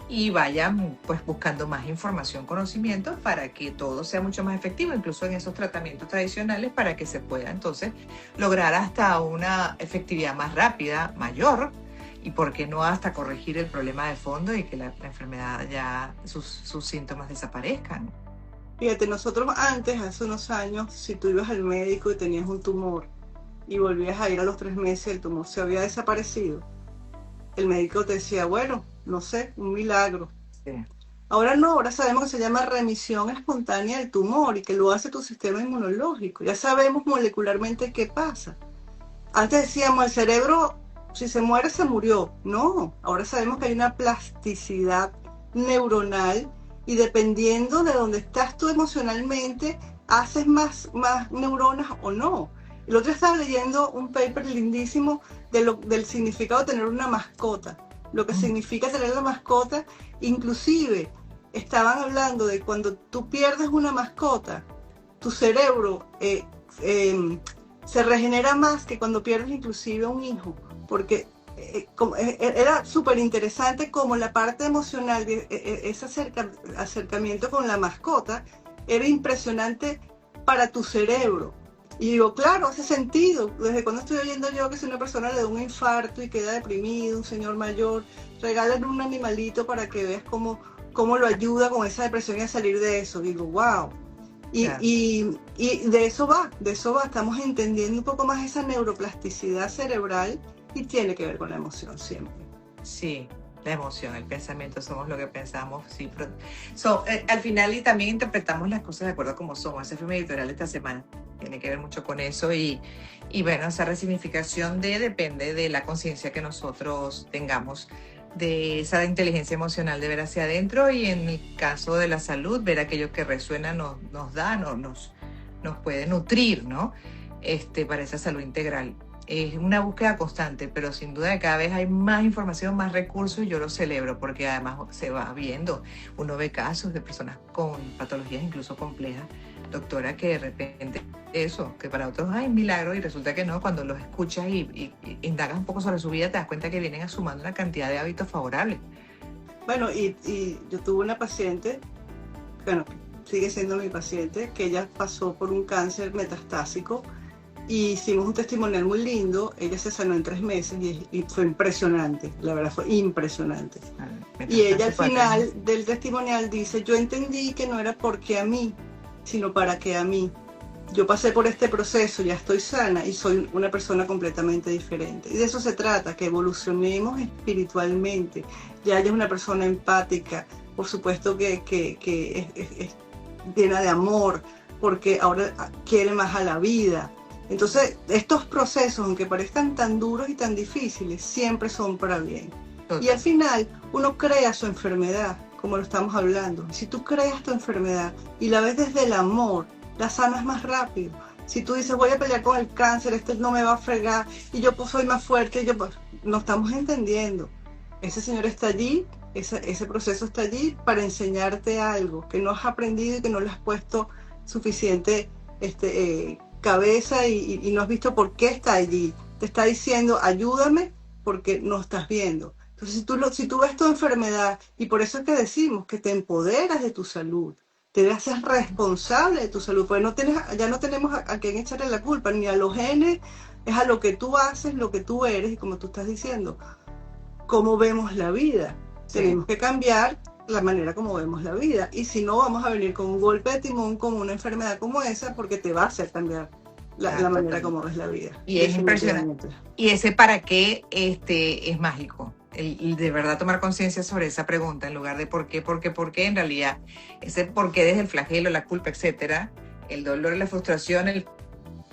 y vayan pues buscando más información, conocimiento para que todo sea mucho más efectivo, incluso en esos tratamientos tradicionales, para que se pueda entonces lograr hasta una efectividad más rápida, mayor, y por qué no hasta corregir el problema de fondo y que la enfermedad ya, sus síntomas desaparezcan. Fíjate, nosotros antes, hace unos años, si tú ibas al médico y tenías un tumor y volvías a ir a los 3 meses, el tumor se había desaparecido, el médico te decía, bueno, no sé, un milagro. Sí. Ahora no, ahora sabemos que se llama remisión espontánea del tumor y que lo hace tu sistema inmunológico. Ya sabemos molecularmente qué pasa. Antes decíamos, el cerebro, si se muere, se murió. No, ahora sabemos que hay una plasticidad neuronal y dependiendo de dónde estás tú emocionalmente, haces más neuronas o no. El otro estaba leyendo un paper lindísimo del significado de tener una mascota, lo que significa tener una mascota. Inclusive estaban hablando de cuando tú pierdes una mascota, tu cerebro se regenera más que cuando pierdes inclusive un hijo, porque era súper interesante como la parte emocional de ese acercamiento con la mascota era impresionante para tu cerebro. Y digo, claro, hace sentido. Desde cuando estoy oyendo yo que si una persona le da un infarto y queda deprimido, un señor mayor, regálale un animalito para que veas cómo lo ayuda con esa depresión y a salir de eso. Digo, wow. Y de eso va. Estamos entendiendo un poco más esa neuroplasticidad cerebral y tiene que ver con la emoción siempre. Sí, la emoción, el pensamiento, somos lo que pensamos. Sí, al final y también interpretamos las cosas de acuerdo a como son. Ese fue mi editorial de esta semana. Tiene que ver mucho con eso y bueno, esa resignificación depende de la conciencia que nosotros tengamos, de esa inteligencia emocional de ver hacia adentro y en el caso de la salud, ver aquello que resuena nos puede nutrir, ¿no? Para esa salud integral. Es una búsqueda constante, pero sin duda que cada vez hay más información, más recursos, y yo lo celebro porque además se va viendo. Uno ve casos de personas con patologías incluso complejas, doctora, que de repente eso, que para otros hay milagro y resulta que no, cuando los escuchas y indagas un poco sobre su vida, te das cuenta que vienen sumando una cantidad de hábitos favorables. Bueno, y yo tuve una paciente, bueno, sigue siendo mi paciente, que ella pasó por un cáncer metastásico y hicimos un testimonial muy lindo. Ella se sanó en 3 meses y fue impresionante, la verdad fue impresionante. Y ella al final del testimonial dice, yo entendí que no era porque a mí, sino para que a mí. Yo pasé por este proceso, ya estoy sana y soy una persona completamente diferente. Y de eso se trata, que evolucionemos espiritualmente. Ya ella es una persona empática, por supuesto que es llena de amor, porque ahora quiere más a la vida. Entonces, estos procesos, aunque parezcan tan duros y tan difíciles, siempre son para bien. Y al final, uno crea su enfermedad, como lo estamos hablando. Si tú creas tu enfermedad y la ves desde el amor, la sanas más rápido. Si tú dices, voy a pelear con el cáncer, este no me va a fregar, y yo pues soy más fuerte, no estamos entendiendo. Ese señor está allí, ese proceso está allí para enseñarte algo que no has aprendido y que no le has puesto suficiente cabeza y no has visto por qué está allí. Te está diciendo, ayúdame porque no estás viendo. Entonces, si tú ves tu enfermedad, y por eso es que decimos que te empoderas de tu salud, te haces responsable de tu salud, porque ya no tenemos a quién echarle la culpa, ni a los genes, es a lo que tú haces, lo que tú eres, y como tú estás diciendo, cómo vemos la vida. Sí. Tenemos que cambiar la manera como vemos la vida. Y si no, vamos a venir con un golpe de timón, como una enfermedad como esa, porque te va a hacer cambiar la manera como ves la vida. Y es impresionante. Y ese para qué es mágico. El de verdad tomar conciencia sobre esa pregunta, en lugar de por qué, en realidad, ese por qué desde el flagelo, la culpa, etcétera, el dolor, la frustración, el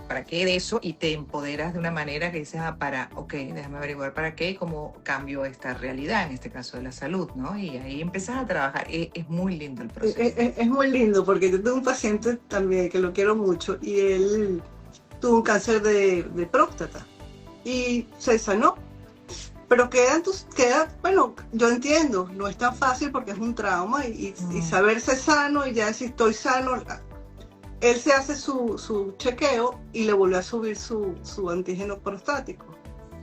para qué de eso, y te empoderas de una manera que dices, déjame averiguar para qué y cómo cambio esta realidad, en este caso de la salud, ¿no? Y ahí empiezas a trabajar. Es muy lindo el proceso. Es muy lindo, porque yo tengo un paciente también que lo quiero mucho, y él tuvo un cáncer de próstata y se sanó. Pero bueno, yo entiendo, no es tan fácil porque es un trauma y saberse sano y ya si estoy sano. Él se hace su chequeo y le volvió a subir su antígeno prostático.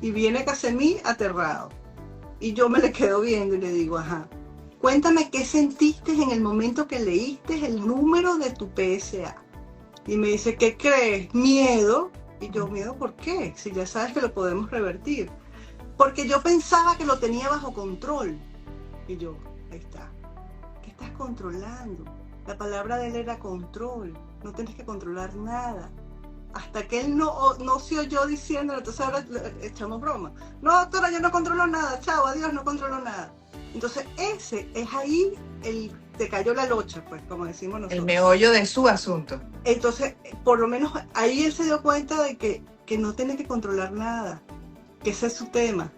Y viene Casemí aterrado. Y yo me le quedo viendo y le digo, cuéntame qué sentiste en el momento que leíste el número de tu PSA. Y me dice, ¿qué crees? Miedo. Y yo, ¿miedo por qué? Si ya sabes que lo podemos revertir. Porque yo pensaba que lo tenía bajo control. Y yo, ahí está. ¿Qué estás controlando? La palabra de él era control. No tienes que controlar nada. Hasta que él no se oyó diciéndolo, entonces ahora echamos broma. No, doctora, yo no controlo nada. Chao, adiós, no controlo nada. Entonces ese es ahí, te cayó la locha, pues, como decimos nosotros. El meollo de su asunto. Entonces, por lo menos ahí él se dio cuenta de que no tiene que controlar nada, que ese es su tema.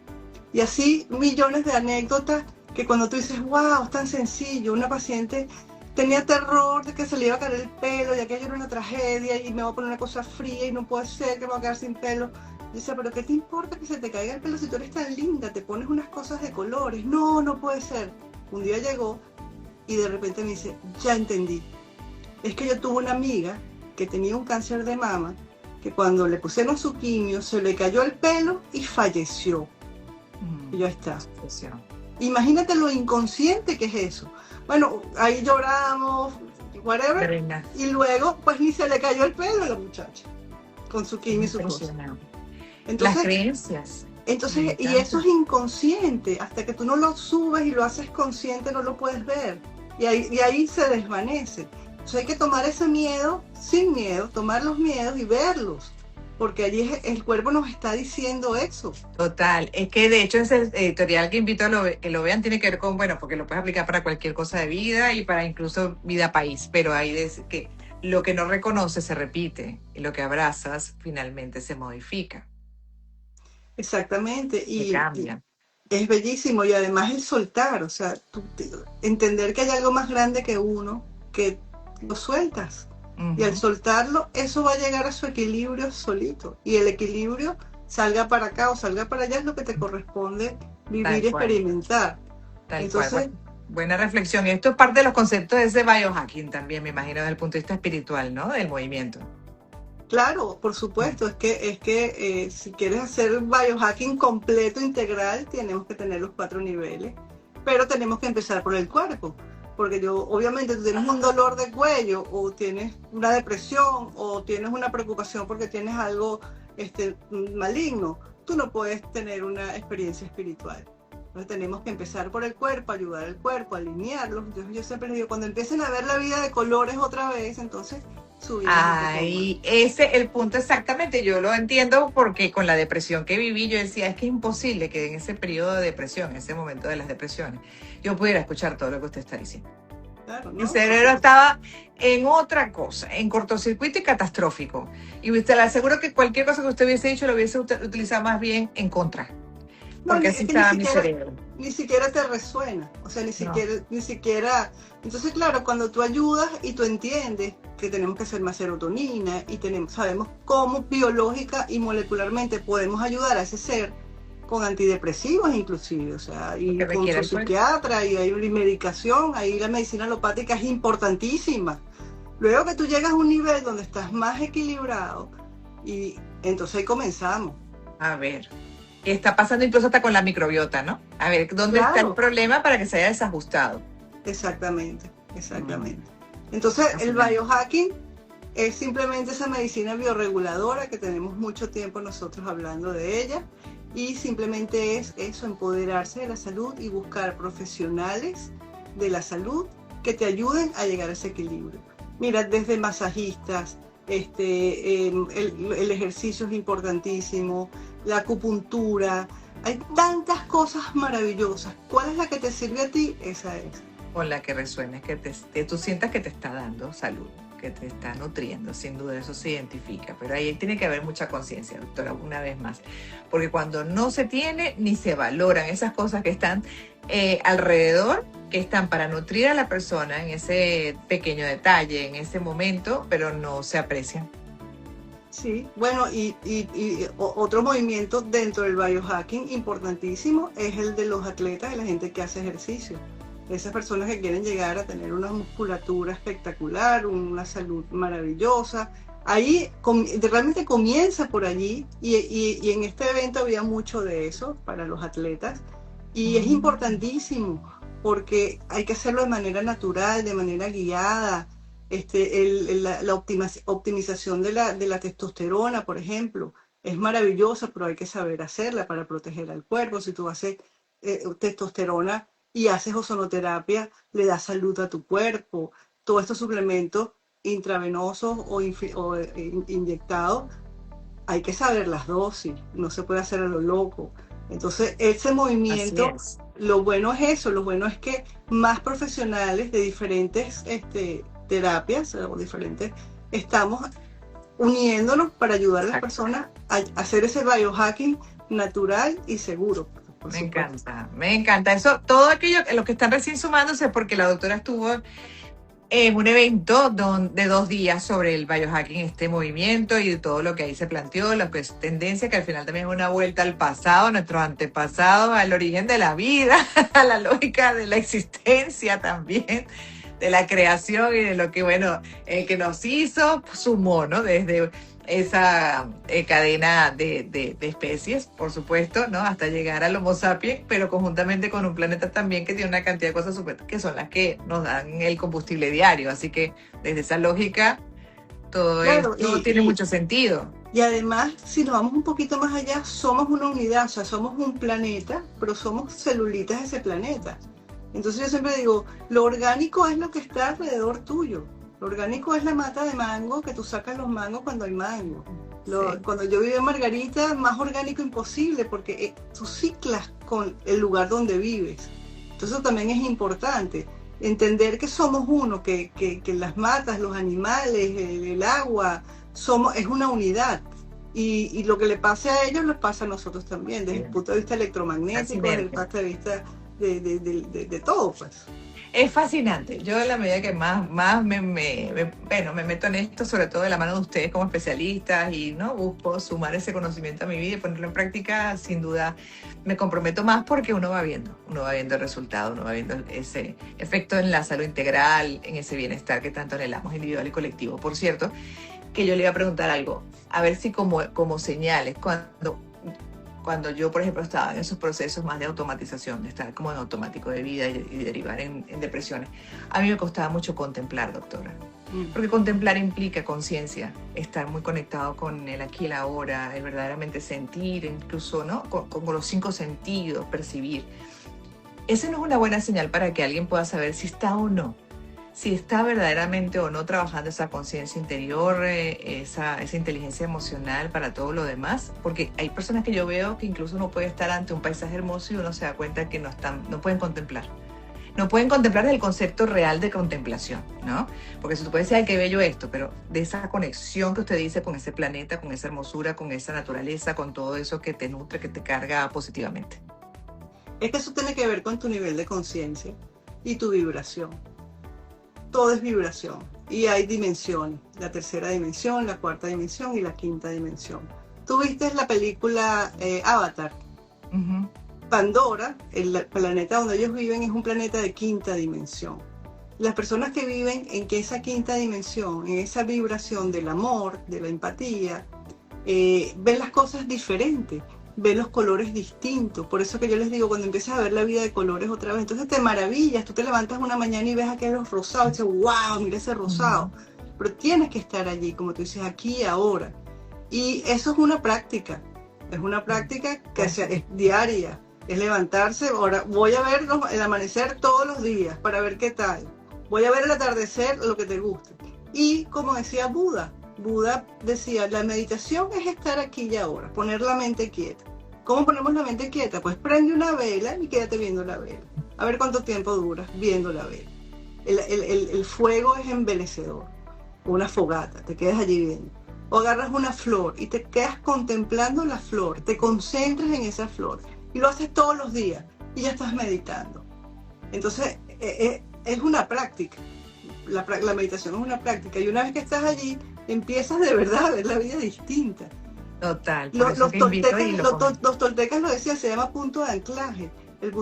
Y así millones de anécdotas que cuando tú dices, wow, es tan sencillo. Una paciente tenía terror de que se le iba a caer el pelo, ya que era una tragedia y me voy a poner una cosa fría y no puede ser que me voy a quedar sin pelo. Yo decía, pero ¿qué te importa que se te caiga el pelo si tú eres tan linda? Te pones unas cosas de colores. No, no puede ser. Un día llegó y de repente me dice, ya entendí. Es que yo tuve una amiga que tenía un cáncer de mama, que cuando le pusieron su quimio se le cayó el pelo y falleció. Y ya está. Imagínate lo inconsciente que es eso. Bueno, ahí lloramos, whatever, y luego pues ni se le cayó el pelo a la muchacha con su quimio y su cosa. Entonces, las creencias. Entonces, y eso es inconsciente, hasta que tú no lo subes y lo haces consciente no lo puedes ver, y ahí se desvanece. Entonces hay que tomar ese miedo sin miedo, tomar los miedos y verlos, porque allí el cuerpo nos está diciendo eso. Total, es que de hecho ese editorial que invito a que lo vean tiene que ver con, bueno, porque lo puedes aplicar para cualquier cosa de vida y para incluso vida país, pero ahí dice que lo que no reconoces se repite y lo que abrazas finalmente se modifica. Exactamente, y cambia. Es bellísimo, y además el soltar, o sea, entender que hay algo más grande que uno, que lo sueltas. Y al soltarlo, eso va a llegar a su equilibrio solito. Y el equilibrio, salga para acá o salga para allá, es lo que te corresponde vivir y experimentar. Entonces, buena reflexión. Y esto es parte de los conceptos de ese biohacking también, me imagino, desde el punto de vista espiritual, ¿no? Del movimiento. Claro, por supuesto. Es que si quieres hacer biohacking completo, integral, tenemos que tener los 4 niveles. Pero tenemos que empezar por el cuerpo. Porque obviamente tú tienes un dolor de cuello, o tienes una depresión, o tienes una preocupación porque tienes algo maligno, tú no puedes tener una experiencia espiritual. Entonces tenemos que empezar por el cuerpo, ayudar al cuerpo, alinearlo. Entonces yo siempre les digo, cuando empiecen a ver la vida de colores otra vez, entonces subimos. Ay, ese es el punto exactamente. Yo lo entiendo porque con la depresión que viví, yo decía, es que es imposible que en ese periodo de depresión, en ese momento de las depresiones, yo pudiera escuchar todo lo que usted está diciendo. Claro, ¿no? Mi cerebro estaba en otra cosa, en cortocircuito y catastrófico. Y usted le aseguro que cualquier cosa que usted hubiese dicho lo hubiese utilizado más bien en contra. Porque así estaba mi cerebro. Ni siquiera te resuena, o sea, ni siquiera. Entonces, claro, cuando tú ayudas y tú entiendes que tenemos que hacer más serotonina y sabemos cómo biológica y molecularmente podemos ayudar a ese ser con antidepresivos inclusive, o sea, y con su psiquiatra, y hay una medicación, ahí la medicina alopática es importantísima. Luego que tú llegas a un nivel donde estás más equilibrado, y entonces ahí comenzamos. A ver, está pasando incluso hasta con la microbiota, ¿no? A ver, ¿dónde está el problema para que se haya desajustado? Exactamente. Entonces, el biohacking es simplemente esa medicina biorreguladora que tenemos mucho tiempo nosotros hablando de ella, y simplemente es eso, empoderarse de la salud y buscar profesionales de la salud que te ayuden a llegar a ese equilibrio. Mira, desde masajistas, el ejercicio es importantísimo, la acupuntura, hay tantas cosas maravillosas. ¿Cuál es la que te sirve a ti? Esa es. Con la que resuenes, que tú sientas que te está dando salud, que te está nutriendo, sin duda eso se identifica, pero ahí tiene que haber mucha conciencia, doctora, una vez más, porque cuando no se tiene ni se valoran esas cosas que están alrededor, que están para nutrir a la persona en ese pequeño detalle, en ese momento, pero no se aprecian. Sí, bueno, y otro movimiento dentro del biohacking importantísimo es el de los atletas y la gente que hace ejercicio. Esas personas que quieren llegar a tener una musculatura espectacular, una salud maravillosa. Ahí realmente comienza por allí y en este evento había mucho de eso para los atletas y es importantísimo porque hay que hacerlo de manera natural, de manera guiada. La optimización de la testosterona, por ejemplo, es maravillosa, pero hay que saber hacerla para proteger al cuerpo. Si tú haces testosterona y haces ozonoterapia, le das salud a tu cuerpo. Todos estos suplementos intravenosos o inyectados, hay que saber las dosis, no se puede hacer a lo loco. Entonces, ese movimiento, lo bueno es eso, lo bueno es que más profesionales de diferentes terapias o diferentes, estamos uniéndonos para ayudar a las personas a hacer ese biohacking natural y seguro. Me encanta eso, todo aquello, los que están recién sumándose, porque la doctora estuvo en un evento de 2 días sobre el biohacking, este movimiento y todo lo que ahí se planteó, lo que es tendencia, que al final también es una vuelta al pasado, a nuestros antepasados, al origen de la vida, a la lógica de la existencia también, de la creación y de lo que, bueno, que nos hizo, sumó, ¿no? Desde esa cadena de especies, por supuesto, ¿no? Hasta llegar al Homo sapiens, pero conjuntamente con un planeta también que tiene una cantidad de cosas que son las que nos dan el combustible diario. Así que desde esa lógica, todo tiene mucho sentido. Y además, si nos vamos un poquito más allá, somos una unidad, o sea, somos un planeta, pero somos celulitas de ese planeta. Entonces yo siempre digo, lo orgánico es lo que está alrededor tuyo. Lo orgánico es la mata de mango, que tú sacas los mangos cuando hay mango. Cuando yo vivo en Margarita, más orgánico imposible, porque tú ciclas con el lugar donde vives. Entonces eso también es importante. Entender que somos uno, que las matas, los animales, el agua, es una unidad. Y lo que le pase a ellos, nos pasa a nosotros también, desde el punto de vista electromagnético, desde el punto de vista de todo, pues. Es fascinante. Yo en la medida que más me meto en esto, sobre todo de la mano de ustedes como especialistas y no busco sumar ese conocimiento a mi vida y ponerlo en práctica, sin duda me comprometo más porque uno va viendo el resultado, uno va viendo ese efecto en la salud integral, en ese bienestar que tanto anhelamos individual y colectivo. Por cierto, que yo le iba a preguntar algo, a ver si como señales, cuando yo, por ejemplo, estaba en esos procesos más de automatización, de estar como en automático de vida y derivar en depresiones, a mí me costaba mucho contemplar, doctora. Porque contemplar implica conciencia, estar muy conectado con el aquí y el ahora, el verdaderamente sentir, incluso, ¿no? Con los 5 sentidos, percibir. Esa no es una buena señal para que alguien pueda saber si está o no. Si está verdaderamente o no trabajando esa conciencia interior, esa inteligencia emocional para todo lo demás, porque hay personas que yo veo que incluso uno puede estar ante un paisaje hermoso y uno se da cuenta que no pueden contemplar. No pueden contemplar desde el concepto real de contemplación, ¿no? Porque si tú puedes decir, ay, qué bello esto, pero de esa conexión que usted dice con ese planeta, con esa hermosura, con esa naturaleza, con todo eso que te nutre, que te carga positivamente. Es que eso tiene que ver con tu nivel de conciencia y tu vibración. Todo es vibración y hay dimensiones, la 3ª dimensión, la 4ª dimensión y la 5ª dimensión. ¿Tú viste la película Avatar? Uh-huh. Pandora, el planeta donde ellos viven, es un planeta de 5ª dimensión. Las personas que viven en esa 5ª dimensión, en esa vibración del amor, de la empatía, ven las cosas diferentes. Ven los colores distintos. Por eso que yo les digo, cuando empiezas a ver la vida de colores otra vez, entonces te maravillas. Tú te levantas una mañana y ves aquellos rosados y dices, wow, mira ese rosado. Pero tienes que estar allí, como tú dices, aquí y ahora. Y eso es una práctica. Es una práctica que es diaria. Es levantarse, ahora voy a ver el amanecer todos los días para ver qué tal. Voy a ver el atardecer, lo que te guste. Y como decía Buda decía, la meditación es estar aquí y ahora, poner la mente quieta. ¿Cómo ponemos la mente quieta? Pues prende una vela y quédate viendo la vela. A ver cuánto tiempo duras viendo la vela. El fuego es embelecedor. Una fogata, te quedas allí viendo. O agarras una flor y te quedas contemplando la flor, te concentras en esa flor y lo haces todos los días y ya estás meditando. Entonces es una práctica. La meditación es una práctica y una vez que estás allí empiezas de verdad a ver la vida distinta. Total. Los toltecas lo decían, se llama punto de anclaje.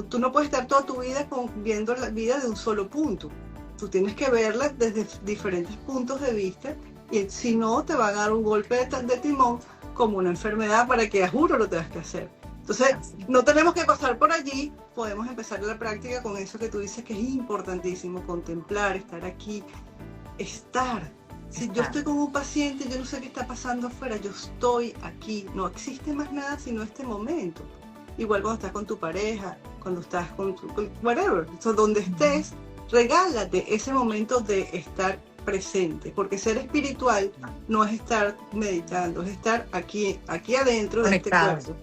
Tú no puedes estar toda tu vida viendo la vida de un solo punto. Tú tienes que verla desde diferentes puntos de vista y si no te va a dar un golpe de timón como una enfermedad para que a juro lo tengas que hacer. Entonces no tenemos que pasar por allí, podemos empezar la práctica con eso que tú dices que es importantísimo, contemplar, estar aquí, estar. Si yo estoy con un paciente, yo no sé qué está pasando afuera, yo estoy aquí, no existe más nada sino este momento. Igual cuando estás con tu pareja, cuando estás con whatever, donde estés, regálate ese momento de estar presente, porque ser espiritual no es estar meditando, es estar aquí adentro de este cuerpo,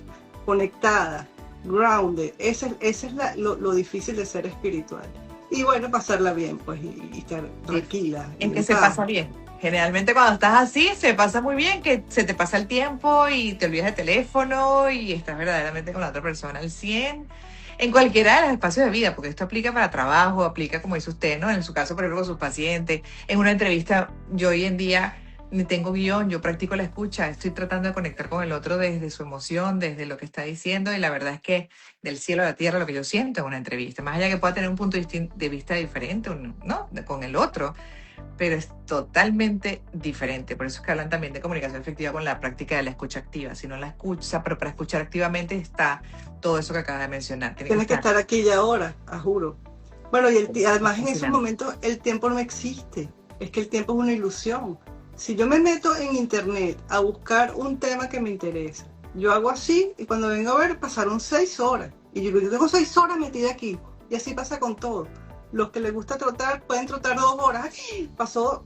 conectada, grounded. Ese es lo difícil de ser espiritual. Y bueno, pasarla bien, pues, y estar tranquila. En que se pasa bien. Generalmente cuando estás así, se pasa muy bien, que se te pasa el tiempo y te olvidas del teléfono y estás verdaderamente con la otra persona al 100%, en cualquiera de los espacios de vida, porque esto aplica para trabajo, aplica, como dice usted, ¿no? En su caso, por ejemplo, con sus pacientes. En una entrevista, yo hoy en día ni tengo guión, yo practico la escucha, estoy tratando de conectar con el otro desde su emoción, desde lo que está diciendo, y la verdad es que del cielo a la tierra lo que yo siento en una entrevista, más allá que pueda tener un punto de vista diferente, ¿no? Con el otro, pero es totalmente diferente. Por eso es que hablan también de comunicación efectiva con la práctica de la escucha activa. Si no la escucha, pero para escuchar activamente está todo eso que acaba de mencionar. Tienes que estar aquí y ahora, a juro. Bueno, y además en esos momentos el tiempo no existe. Es que el tiempo es una ilusión. Si yo me meto en internet a buscar un tema que me interesa, yo hago así y cuando vengo a ver pasaron 6 horas. Y yo tengo 6 horas metida aquí. Y así pasa con todo. Los que les gusta trotar pueden trotar 2 horas.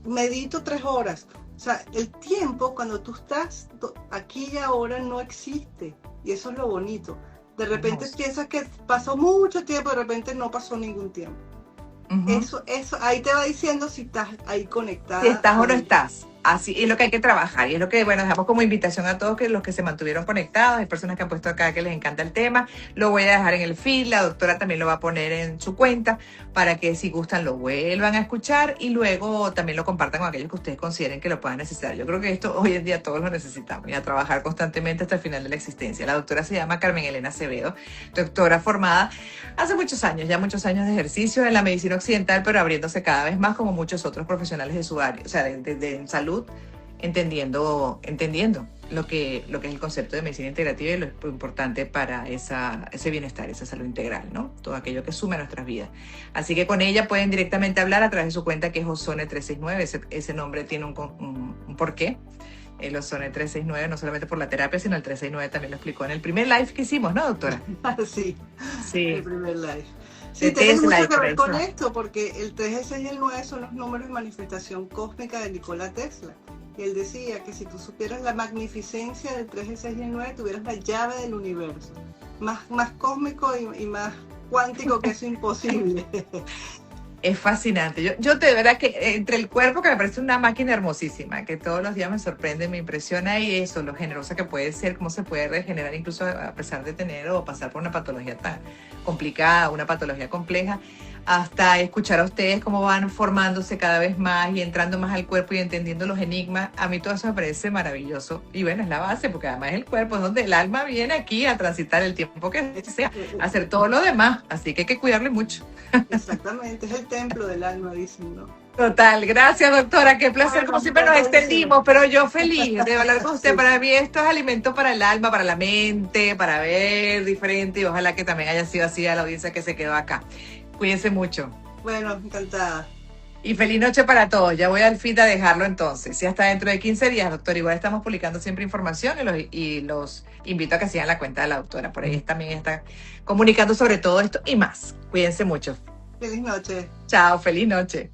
Medito 3 horas. O sea, el tiempo cuando tú estás aquí y ahora no existe. Y eso es lo bonito. De repente piensas que pasó mucho tiempo, de repente no pasó ningún tiempo. Eso, ahí te va diciendo si estás ahí conectada. Si estás o no estás. Así es lo que hay que trabajar y es lo que, bueno, dejamos como invitación a todos los que se mantuvieron conectados. Hay personas que han puesto acá que les encanta el tema. Lo voy a dejar en el feed, la doctora también lo va a poner en su cuenta para que si gustan lo vuelvan a escuchar y luego también lo compartan con aquellos que ustedes consideren que lo puedan necesitar. Yo creo que esto hoy en día todos lo necesitamos y a trabajar constantemente hasta el final de la existencia. La doctora se llama Carmen Elena Acevedo, doctora formada hace muchos años, ya muchos años de ejercicio en la medicina occidental, pero abriéndose cada vez más como muchos otros profesionales de su área, o sea, de salud, entendiendo lo que es el concepto de medicina integrativa y lo importante para ese bienestar, esa salud integral, ¿no? Todo aquello que suma a nuestras vidas. Así que con ella pueden directamente hablar a través de su cuenta que es Ozone 369. Ese nombre tiene un porqué. El Ozone 369, no solamente por la terapia, sino el 369 también lo explicó en el primer live que hicimos, ¿no, doctora? Sí, el primer live. Sí, tiene mucho que ver con esto, porque el 3, el 6 y el 9 son los números de manifestación cósmica de Nikola Tesla. Y él decía que si tú supieras la magnificencia del 3, el 6 y el 9, tuvieras la llave del universo. Más cósmico y más cuántico que eso imposible. Es fascinante. Yo de verdad que entre el cuerpo, que me parece una máquina hermosísima, que todos los días me sorprende, me impresiona, y eso, lo generosa que puede ser, cómo se puede regenerar incluso a pesar de tener o pasar por una patología tan complicada, una patología compleja, hasta escuchar a ustedes cómo van formándose cada vez más y entrando más al cuerpo y entendiendo los enigmas. A mí todo eso me parece maravilloso. Y bueno, es la base, porque además el cuerpo es donde el alma viene aquí a transitar el tiempo que sea, a hacer todo lo demás. Así que hay que cuidarle mucho. Exactamente, es el templo del alma, dicen, ¿no? Total, gracias doctora, qué placer, como siempre nos extendimos, pero yo feliz de hablar con usted. Para mí esto es alimento para el alma, para la mente, para ver diferente, y ojalá que también haya sido así a la audiencia que se quedó acá. Cuídense mucho. Bueno, encantada. Y feliz noche para todos. Ya voy al feed a dejarlo entonces. Y hasta dentro de 15 días, doctor. Igual estamos publicando siempre información y los invito a que sigan la cuenta de la doctora. Por ahí también está comunicando sobre todo esto y más. Cuídense mucho. Feliz noche. Chao, feliz noche.